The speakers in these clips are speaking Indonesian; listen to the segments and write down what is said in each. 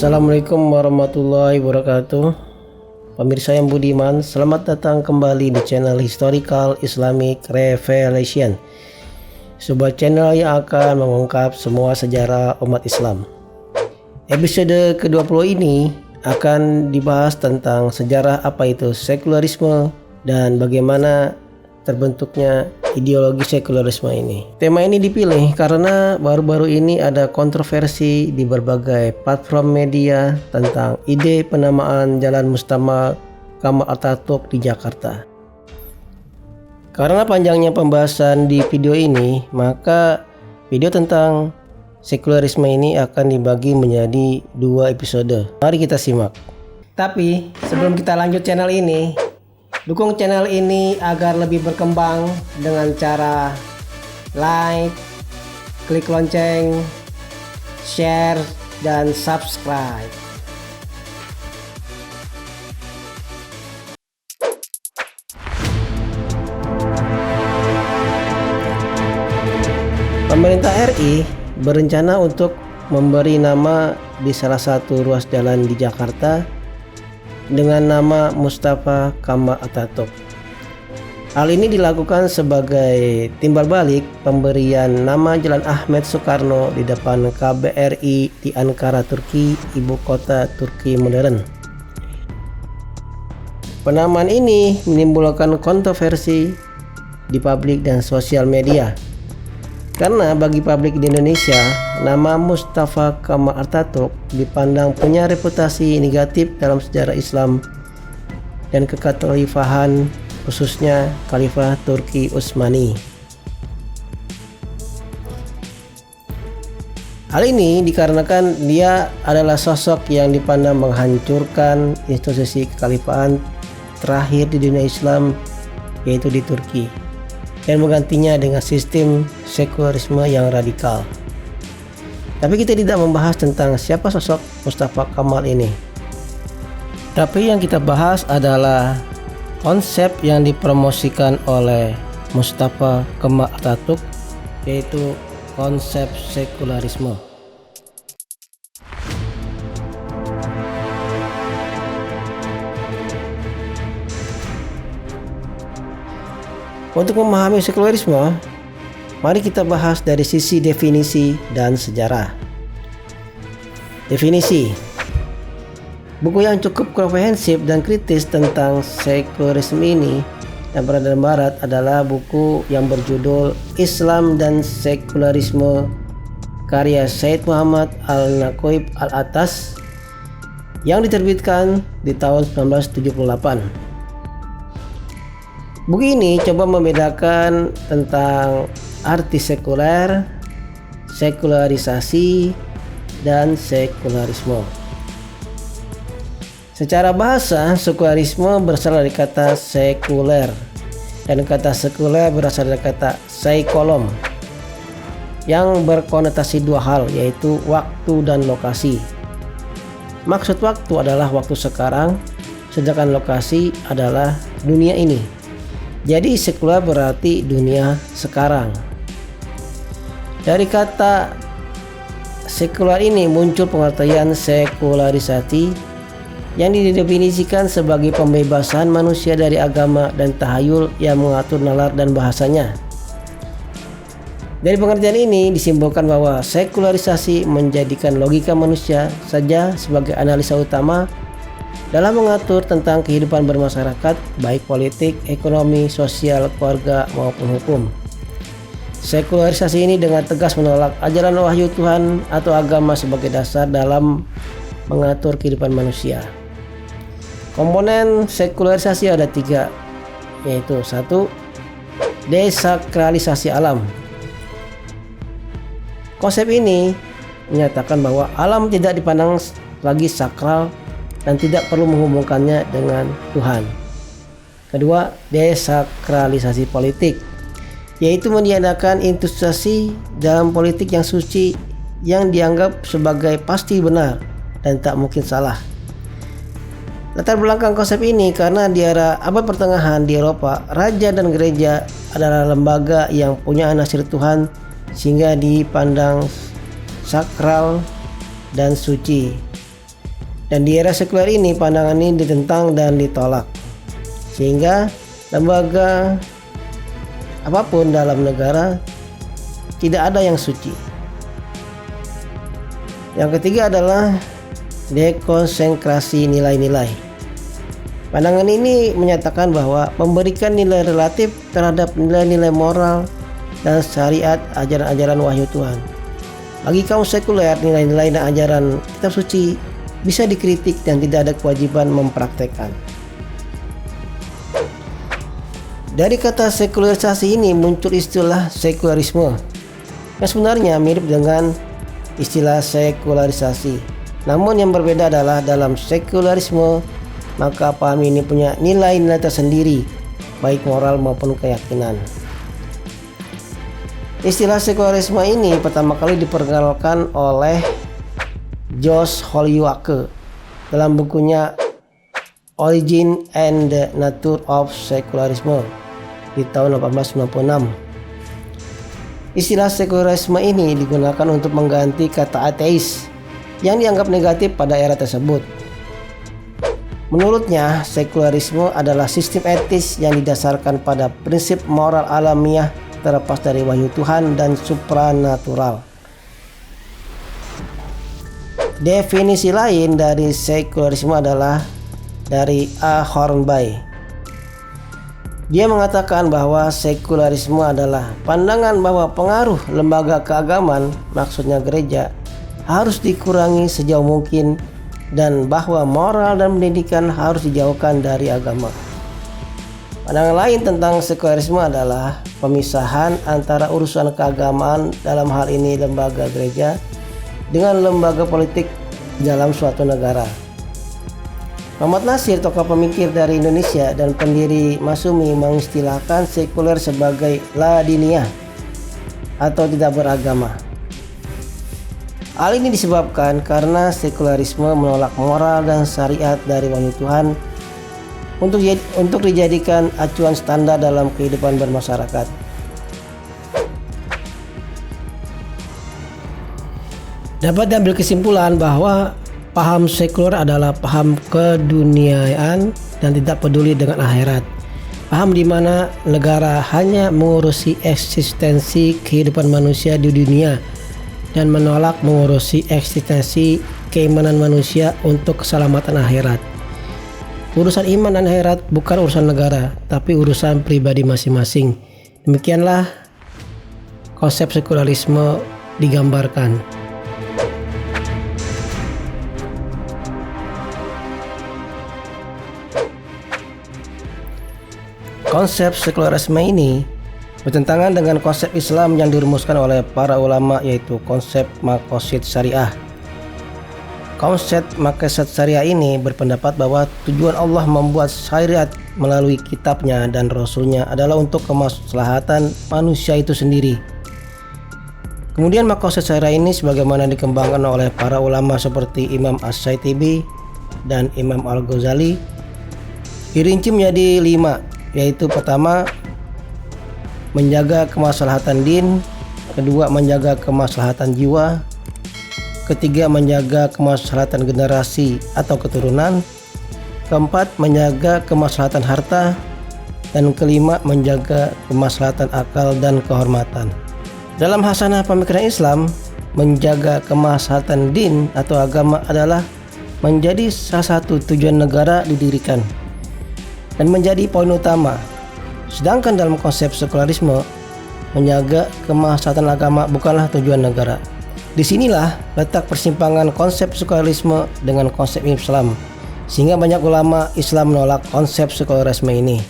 Assalamualaikum warahmatullahi wabarakatuh. Pemirsa yang budiman, selamat datang kembali di channel Historical Islamic Revelation, sebuah channel yang akan mengungkap semua sejarah umat Islam. Episode ke-20 ini akan dibahas tentang sejarah apa itu sekularisme dan bagaimana terbentuknya ideologi sekularisme ini. Tema ini dipilih karena baru-baru ini ada kontroversi di berbagai platform media tentang ide penamaan Jalan Mustafa Kamal Atatürk di Jakarta. Karena panjangnya pembahasan di video ini, maka video tentang sekularisme ini akan dibagi menjadi 2 episode. Mari kita simak. Tapi sebelum kita lanjut channel ini, dukung channel ini agar lebih berkembang dengan cara like, klik lonceng, share, dan subscribe. Pemerintah RI berencana untuk memberi nama di salah satu ruas jalan di Jakarta dengan nama Mustafa Kamal Atatürk. Hal ini dilakukan sebagai timbal balik pemberian nama Jalan Ahmet Soekarno di depan KBRI di Ankara, Turki, ibu kota Turki modern. Penamaan ini menimbulkan kontroversi di publik dan sosial media. Karena bagi publik di Indonesia, nama Mustafa Kamal Atatürk dipandang punya reputasi negatif dalam sejarah Islam dan kekatolifahan, khususnya Khalifah Turki Utsmani. Hal ini dikarenakan dia adalah sosok yang dipandang menghancurkan institusi kekhalifahan terakhir di dunia Islam, yaitu di Turki, dan menggantinya dengan sistem sekularisme yang radikal. Tapi kita tidak membahas tentang siapa sosok Mustafa Kamal ini. Tapi yang kita bahas adalah konsep yang dipromosikan oleh Mustafa Kamal Atatürk, yaitu konsep sekularisme. Untuk memahami sekularisme, mari kita bahas dari sisi definisi dan sejarah. Definisi. Buku yang cukup komprehensif dan kritis tentang sekularisme ini dan peradaban barat adalah buku yang berjudul Islam dan Sekularisme karya Said Muhammad Al-Naqib Al-Attas yang diterbitkan di tahun 1978. Buku ini coba membedakan tentang arti sekuler, sekularisasi, dan sekularisme. Secara bahasa, sekularisme berasal dari kata sekuler, dan kata sekuler berasal dari kata seikolom, yang berkonotasi 2 hal, yaitu waktu dan lokasi. Maksud waktu adalah waktu sekarang, sedangkan lokasi adalah dunia ini. Jadi sekuler berarti dunia sekarang. Dari kata sekular ini muncul pengertian sekularisasi yang didefinisikan sebagai pembebasan manusia dari agama dan tahayul yang mengatur nalar dan bahasanya. Dari pengertian ini disimpulkan bahwa sekularisasi menjadikan logika manusia saja sebagai analisa utama dalam mengatur tentang kehidupan bermasyarakat, baik politik, ekonomi, sosial, keluarga, maupun hukum. Sekularisasi ini dengan tegas menolak ajaran wahyu Tuhan atau agama sebagai dasar dalam mengatur kehidupan manusia. Komponen sekularisasi ada 3, yaitu 1. Desakralisasi alam. Konsep ini menyatakan bahwa alam tidak dipandang lagi sakral dan tidak perlu menghubungkannya dengan Tuhan. Kedua, desakralisasi politik, yaitu meniadakan institusi dalam politik yang suci yang dianggap sebagai pasti benar dan tak mungkin salah. Latar belakang konsep ini karena di era abad pertengahan di Eropa, raja dan gereja adalah lembaga yang punya nasir Tuhan sehingga dipandang sakral dan suci. Dan di era sekuler ini pandangan ini ditentang dan ditolak, sehingga lembaga apapun dalam negara tidak ada yang suci. Yang ketiga adalah dekonsentrasi nilai-nilai. Pandangan ini menyatakan bahwa memberikan nilai relatif terhadap nilai-nilai moral dan syariat ajaran-ajaran wahyu Tuhan. Bagi kaum sekuler, nilai-nilai dan ajaran kitab suci bisa dikritik dan tidak ada kewajiban mempraktekkan. Dari kata sekularisasi ini muncul istilah sekularisme, yang sebenarnya mirip dengan istilah sekularisasi. Namun yang berbeda adalah dalam sekularisme, maka paham ini punya nilai-nilai tersendiri, baik moral maupun keyakinan. Istilah sekularisme ini pertama kali diperkenalkan oleh Josh Holyoake dalam bukunya Origin and the Nature of Secularism di tahun 1896. Istilah sekularisme ini digunakan untuk mengganti kata ateis yang dianggap negatif pada era tersebut. Menurutnya, sekularisme adalah sistem etis yang didasarkan pada prinsip moral alamiah terlepas dari wahyu Tuhan dan supranatural. Definisi lain dari sekularisme adalah dari A. Hornby. Dia mengatakan bahwa sekularisme adalah pandangan bahwa pengaruh lembaga keagamaan, maksudnya gereja, harus dikurangi sejauh mungkin dan bahwa moral dan pendidikan harus dijauhkan dari agama. Pandangan lain tentang sekularisme adalah pemisahan antara urusan keagamaan, dalam hal ini lembaga gereja, dengan lembaga politik dalam suatu negara. Muhammad Nasir, tokoh pemikir dari Indonesia dan pendiri Masyumi, mengistilahkan sekuler sebagai la diniyah atau tidak beragama. Hal ini disebabkan karena sekularisme menolak moral dan syariat dari wahyu Tuhan untuk dijadikan acuan standar dalam kehidupan bermasyarakat. Dapat diambil kesimpulan bahwa paham sekuler adalah paham keduniaan dan tidak peduli dengan akhirat. Paham di mana negara hanya mengurusi eksistensi kehidupan manusia di dunia dan menolak mengurusi eksistensi keimanan manusia untuk keselamatan akhirat. Urusan iman dan akhirat bukan urusan negara, tapi urusan pribadi masing-masing. Demikianlah konsep sekularisme digambarkan. Konsep sekularisme ini bertentangan dengan konsep Islam yang dirumuskan oleh para ulama, yaitu konsep maqasid syariah. Konsep maqasid syariah ini berpendapat bahwa tujuan Allah membuat syariat melalui kitabnya dan rasulnya adalah untuk kemaslahatan manusia itu sendiri. Kemudian maqasid syariah ini sebagaimana dikembangkan oleh para ulama seperti Imam Asy-Syaitibi dan Imam Al-Ghazali dirinci menjadi 5, yaitu pertama, menjaga kemaslahatan din, kedua, menjaga kemaslahatan jiwa, ketiga, menjaga kemaslahatan generasi atau keturunan, keempat, menjaga kemaslahatan harta, dan kelima, menjaga kemaslahatan akal dan kehormatan. Dalam hasanah pemikiran Islam, menjaga kemaslahatan din atau agama adalah menjadi salah satu tujuan negara didirikan dan menjadi poin utama. Sedangkan dalam konsep sekularisme, menjaga kemaslahatan agama bukanlah tujuan negara. Disinilah letak persimpangan konsep sekularisme dengan konsep Islam, sehingga banyak ulama Islam menolak konsep sekularisme ini.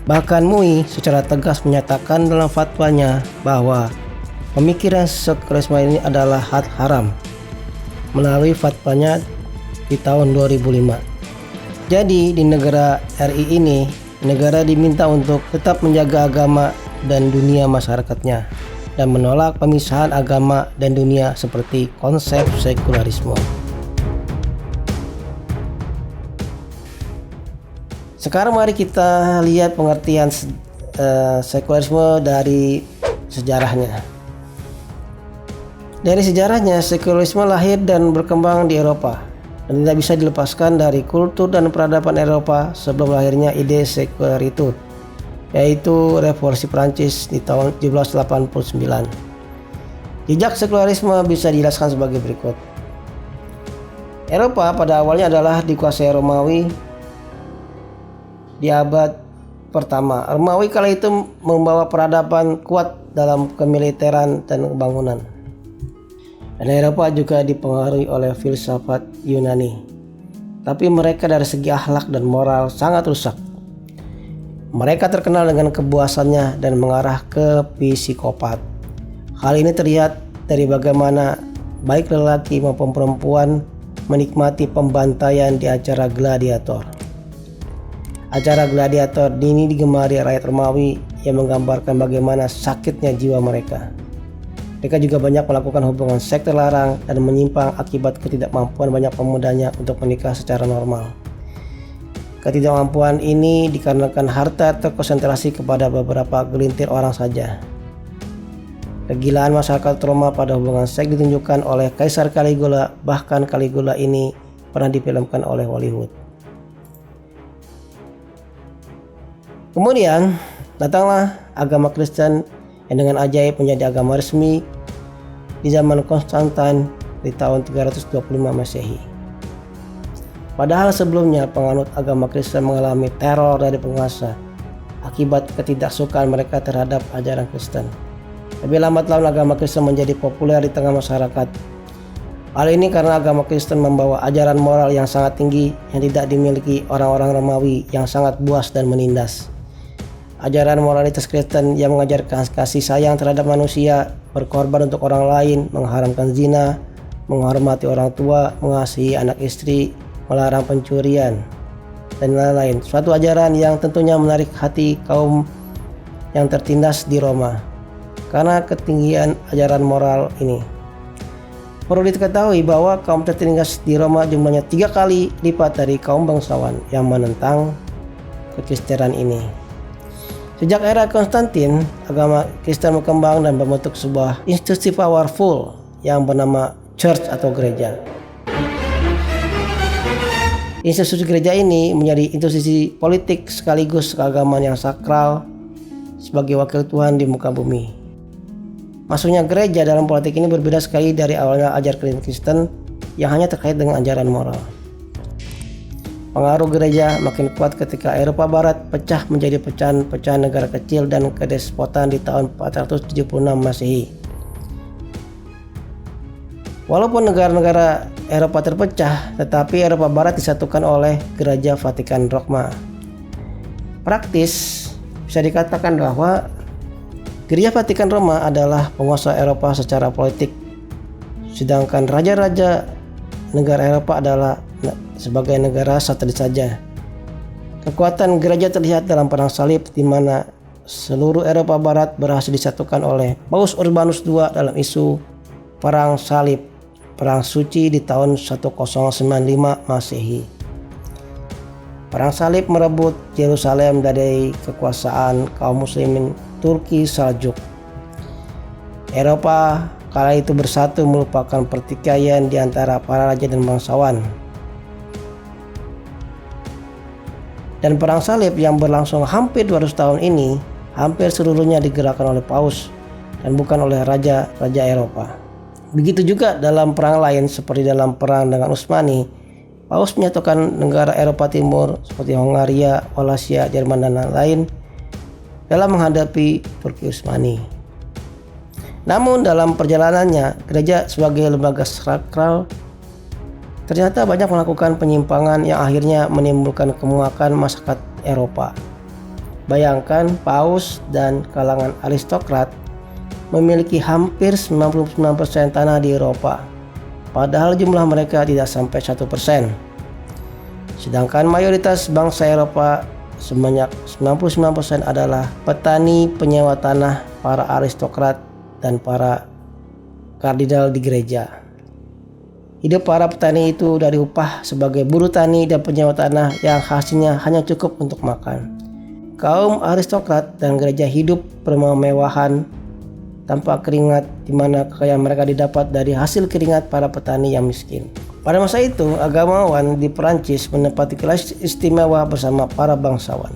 Bahkan MUI secara tegas menyatakan dalam fatwanya bahwa pemikiran sekularisme ini adalah haram melalui fatwanya di tahun 2005. Jadi di negara RI ini, negara diminta untuk tetap menjaga agama dan dunia masyarakatnya dan menolak pemisahan agama dan dunia seperti konsep sekularisme. Sekarang mari kita lihat pengertian sekularisme dari sejarahnya. Dari sejarahnya, sekularisme lahir dan berkembang di Eropa. dan tidak bisa dilepaskan dari kultur dan peradaban Eropa sebelum lahirnya ide sekuler itu, yaitu Revolusi Prancis di tahun 1789. Jejak sekularisme bisa dijelaskan sebagai berikut. Eropa pada awalnya adalah dikuasai Romawi di abad pertama. Romawi kala itu membawa peradaban kuat dalam kemiliteran dan pembangunan. Dan Eropa juga dipengaruhi oleh filsafat Yunani. Tapi mereka dari segi akhlak dan moral sangat rusak. Mereka terkenal dengan kebuasannya dan mengarah ke psikopat. Hal ini terlihat dari bagaimana baik lelaki maupun perempuan menikmati pembantaian di acara gladiator. Acara gladiator ini digemari rakyat Romawi yang menggambarkan bagaimana sakitnya jiwa mereka. Mereka juga banyak melakukan hubungan seks terlarang dan menyimpang akibat ketidakmampuan banyak pemudanya untuk menikah secara normal. Ketidakmampuan ini dikarenakan harta terkonsentrasi kepada beberapa gelintir orang saja. Kegilaan masyarakat Roma pada hubungan seks ditunjukkan oleh Kaisar Caligula, bahkan Caligula ini pernah difilmkan oleh Hollywood. Kemudian datanglah agama Kristen yang dengan ajaib menjadi agama resmi di zaman Konstantin di tahun 325 Masehi. Padahal sebelumnya penganut agama Kristen mengalami teror dari penguasa akibat ketidaksukaan mereka terhadap ajaran Kristen. Lebih lambat laun agama Kristen menjadi populer di tengah masyarakat. Hal ini karena agama Kristen membawa ajaran moral yang sangat tinggi yang tidak dimiliki orang-orang Romawi yang sangat buas dan menindas. Ajaran moralitas Kristen yang mengajarkan kasih sayang terhadap manusia, berkorban untuk orang lain, mengharamkan zina, menghormati orang tua, mengasihi anak istri, melarang pencurian, dan lain-lain. Suatu ajaran yang tentunya menarik hati kaum yang tertindas di Roma karena ketinggian ajaran moral ini. Perlu diketahui bahwa kaum tertindas di Roma jumlahnya 3 kali lipat dari kaum bangsawan yang menentang kekristenan ini. Sejak era Konstantin, agama Kristen berkembang dan membentuk sebuah institusi powerful yang bernama church atau gereja. Institusi gereja ini menjadi institusi politik sekaligus keagamaan yang sakral sebagai wakil Tuhan di muka bumi. Masuknya gereja dalam politik ini berbeda sekali dari awalnya ajaran Kristen yang hanya terkait dengan ajaran moral. Pengaruh gereja makin kuat ketika Eropa Barat pecah menjadi pecahan-pecahan negara kecil dan kedespotan di tahun 476 Masehi. Walaupun negara-negara Eropa terpecah, tetapi Eropa Barat disatukan oleh Gereja Vatikan Roma. Praktis bisa dikatakan bahwa Gereja Vatikan Roma adalah penguasa Eropa secara politik, sedangkan raja-raja negara Eropa adalah sebagai negara satelit saja. Kekuatan gereja terlihat dalam perang salib di mana seluruh Eropa Barat berhasil disatukan oleh Paus Urbanus II dalam isu perang salib, perang suci di tahun 1095 Masehi. Perang salib merebut Yerusalem dari kekuasaan kaum muslimin Turki Saljuk. Eropa kala itu bersatu melupakan pertikaian di antara para raja dan bangsawan. Dan perang salib yang berlangsung hampir 200 tahun ini hampir seluruhnya digerakkan oleh Paus dan bukan oleh raja-raja Eropa. Begitu juga dalam perang lain seperti dalam perang dengan Utsmani, Paus menyatukan negara Eropa Timur seperti Hongaria, Wallachia, Jerman dan lain-lain dalam menghadapi Turki Utsmani. Namun dalam perjalanannya, gereja sebagai lembaga sakral ternyata banyak melakukan penyimpangan yang akhirnya menimbulkan kemuakan masyarakat Eropa. Bayangkan Paus dan kalangan aristokrat memiliki hampir 99% tanah di Eropa, padahal jumlah mereka tidak sampai 1%. Sedangkan mayoritas bangsa Eropa sebanyak 99% adalah petani penyewa tanah, para aristokrat, dan para kardinal di gereja. Hidup para petani itu dari upah sebagai buruh tani dan penyewa tanah yang hasilnya hanya cukup untuk makan. Kaum aristokrat dan gereja hidup bermewah-mewahan tanpa keringat, di mana kekayaan mereka didapat dari hasil keringat para petani yang miskin. Pada masa itu, agamawan di Perancis menempati kelas istimewa bersama para bangsawan.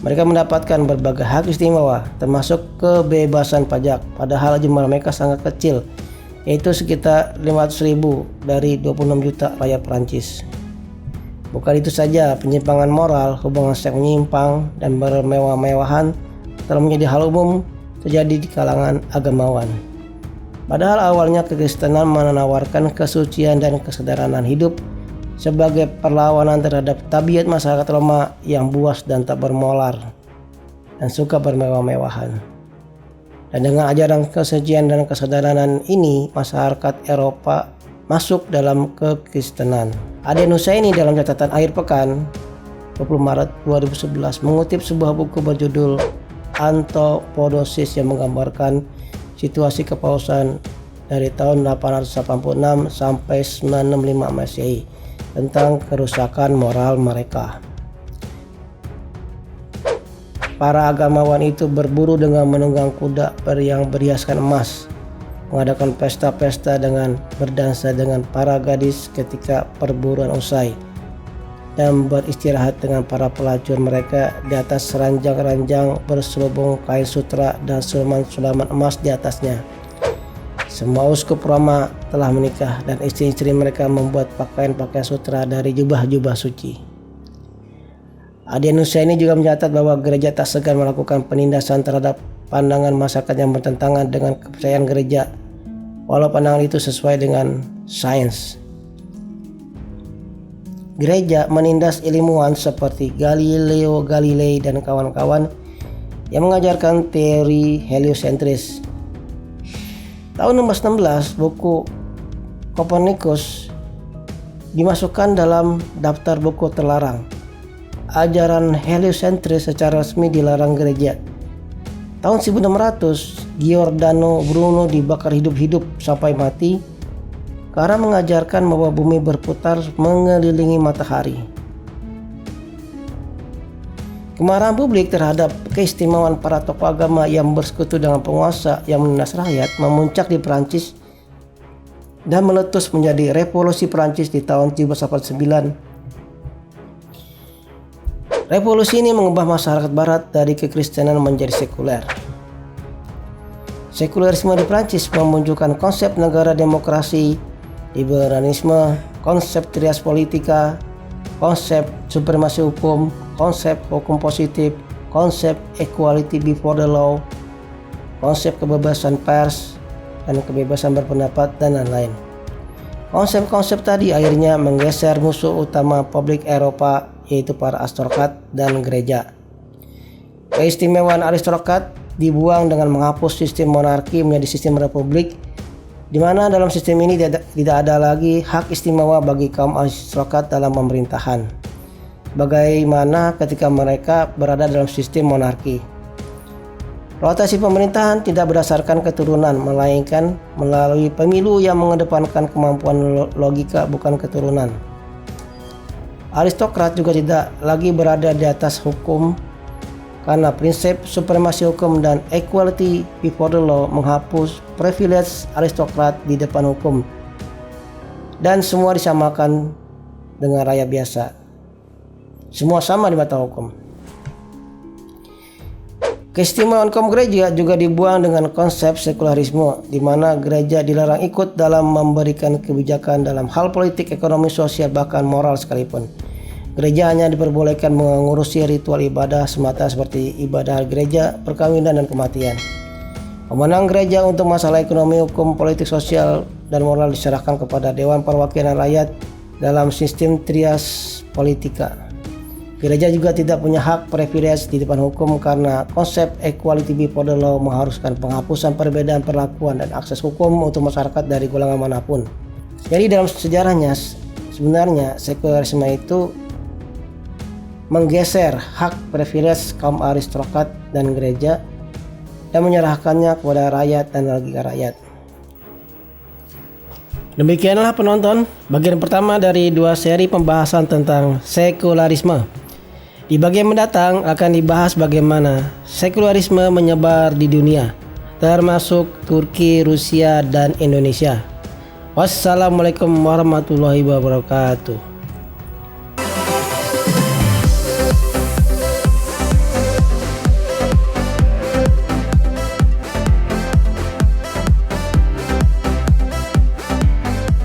Mereka mendapatkan berbagai hak istimewa, termasuk kebebasan pajak, padahal jumlah mereka sangat kecil, yaitu sekitar 500.000 dari 26 juta rakyat Perancis. Bukan itu saja, penyimpangan moral, hubungan seks menyimpang, dan bermewah-mewahan telah menjadi hal umum terjadi di kalangan agamawan. Padahal awalnya kekristenan menawarkan kesucian dan kesederhanaan hidup sebagai perlawanan terhadap tabiat masyarakat Roma yang buas dan tak bermoral dan suka bermewah-mewahan. Dan dengan ajaran kesucian dan kesederhanaan ini, masyarakat Eropa masuk dalam kekristenan. Ade Nusaini dalam catatan akhir pekan 20 Maret 2011 mengutip sebuah buku berjudul Anthropodosis yang menggambarkan situasi kepausan dari tahun 886 sampai 965 Masehi tentang kerusakan moral mereka. Para agamawan itu berburu dengan menunggang kuda yang berhiaskan emas, mengadakan pesta-pesta dengan berdansa dengan para gadis ketika perburuan usai, dan beristirahat dengan para pelacur mereka di atas ranjang-ranjang berselubung kain sutra dan sulaman-sulaman emas di atasnya. Semua uskup Roma telah menikah dan istri-istri mereka membuat pakaian-pakaian sutra dari jubah-jubah suci. Ade Nusaini juga mencatat bahwa gereja tak segan melakukan penindasan terhadap pandangan masyarakat yang bertentangan dengan kepercayaan gereja, walau pandangan itu sesuai dengan sains. Gereja menindas ilmuwan seperti Galileo Galilei dan kawan-kawan yang mengajarkan teori heliosentris. Tahun 1616, buku Copernicus dimasukkan dalam daftar buku terlarang. Ajaran heliosentris secara resmi dilarang gereja. Tahun 1600, Giordano Bruno dibakar hidup-hidup sampai mati karena mengajarkan bahwa bumi berputar mengelilingi matahari. Kemarahan publik terhadap keistimewaan para tokoh agama yang bersekutu dengan penguasa yang menindas rakyat memuncak di Perancis dan meletus menjadi revolusi Perancis di tahun 1789. Revolusi ini mengubah masyarakat barat dari kekristenan menjadi sekuler. Sekulerisme di Prancis memunculkan konsep negara demokrasi, liberalisme, konsep trias politika, konsep supremasi hukum, konsep hukum positif, konsep equality before the law, konsep kebebasan pers, dan kebebasan berpendapat, dan lain-lain. Konsep-konsep tadi akhirnya menggeser musuh utama publik Eropa, yaitu para aristokrat dan gereja. Keistimewaan aristokrat dibuang dengan menghapus sistem monarki menjadi sistem republik, di mana dalam sistem ini tidak ada lagi hak istimewa bagi kaum aristokrat dalam pemerintahan, bagaimana ketika mereka berada dalam sistem monarki. Rotasi pemerintahan tidak berdasarkan keturunan, melainkan melalui pemilu yang mengedepankan kemampuan logika bukan keturunan. Aristokrat juga tidak lagi berada di atas hukum karena prinsip supremasi hukum dan equality before the law menghapus privilege aristokrat di depan hukum dan semua disamakan dengan rakyat biasa. Semua sama di mata hukum. Keistimewaan kaum gereja juga dibuang dengan konsep sekularisme, di mana gereja dilarang ikut dalam memberikan kebijakan dalam hal politik, ekonomi, sosial, bahkan moral sekalipun. Gereja hanya diperbolehkan mengurusi ritual ibadah semata seperti ibadah gereja, perkawinan, dan kematian. Pemenang gereja untuk masalah ekonomi, hukum, politik, sosial, dan moral diserahkan kepada Dewan Perwakilan Rakyat dalam sistem trias politika. Gereja juga tidak punya hak privilege di depan hukum karena konsep equality before the law mengharuskan penghapusan perbedaan perlakuan dan akses hukum untuk masyarakat dari golongan manapun. Jadi dalam sejarahnya sebenarnya sekularisme itu menggeser hak privilege kaum aristokrat dan gereja dan menyerahkannya kepada rakyat dan logika rakyat. Demikianlah penonton, bagian pertama dari 2 seri pembahasan tentang sekularisme. Di bagian mendatang akan dibahas bagaimana sekularisme menyebar di dunia, termasuk Turki, Rusia, dan Indonesia. Wassalamualaikum warahmatullahi wabarakatuh.